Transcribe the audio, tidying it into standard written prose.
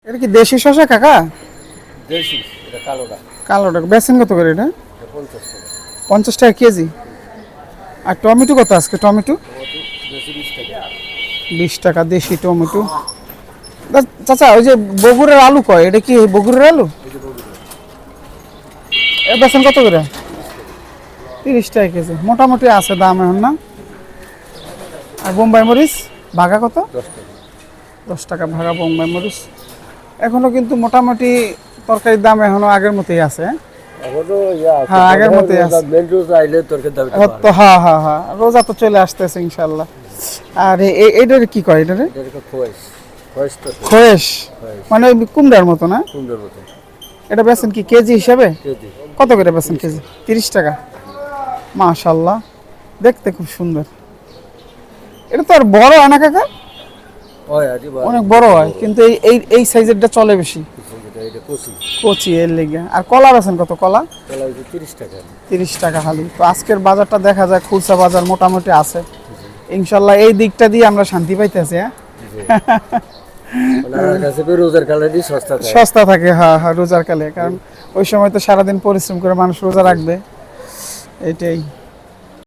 এটা কি দেশি শসা কাকা? দেশি, এটা কালোটা। কালোটা বেচেন কত করে এটা? এটা 50 টাকা। 50 টাকা কেজি। আর টমেটো কত আজকে? টমেটো টমেটো দেশি 20 টাকা। 20 টাকা দেশি টমেটো। চাচা ওই যে বগুড়ার আলু কয়, এটা কি বগুড়ার আলু? এই যে বগুড়া। এ বেচেন কত করে? 30 টাকা কেজি। মোটামুটি আছে দাম এখন না? আর বোম্বাই মরিচ ভাগা কত? 10 টাকা। 10 টাকা ভাগা বোম্বাই মরিচ। এখনো কিন্তু মোটামুটি তরকারির দাম এখনো আগের মতোই আছে। এখনো ইয়া আছে। হ্যাঁ, আগের মতোই আছে। মেন রোজ আইলে তরকারি দাম একটু বাড়ে। তো হ্যাঁ, রোজা তো চলে আসতেছে ইনশাল্লাহ। আর এইটার কি কয় এটারে? এটা একটা খোয়েস। খোয়েস তো খয়েশ, খোয়েস। মানে ওই কুমড়ার মতো না? সুন্দর মতো। এটা বেচেন কি কেজি হিসাবে? কেজি। কত করে বেচেন কেজি? 30 টাকা। মাশাআল্লাহ, দেখতে খুব সুন্দর। এটা তো আর বড় হয় না কাকা? ওই আদি অনেক বড় হয়, কিন্তু এই সাইজেরটা চলে বেশি। এটা কচি। কচি এর লেগে। আর কলা বেচেন কত? কলা কলা হচ্ছে 30 টাকা। 30 টাকা হালি। তো আজকের বাজারটা দেখা যায় খুচরা বাজার মোটামুটি আছে ইনশাল্লাহ। এই দিকটা দিয়ে আমরা শান্তি পাইতেছি। হ্যাঁ, ওনার কাছে রোজার কালারই সস্তা থাকে। সস্তা থাকে। হ্যাঁ, রোজার কালে, কারণ ওই সময় তো সারাদিন পরিশ্রম করে মানুষ রোজা রাখবে, এটাই।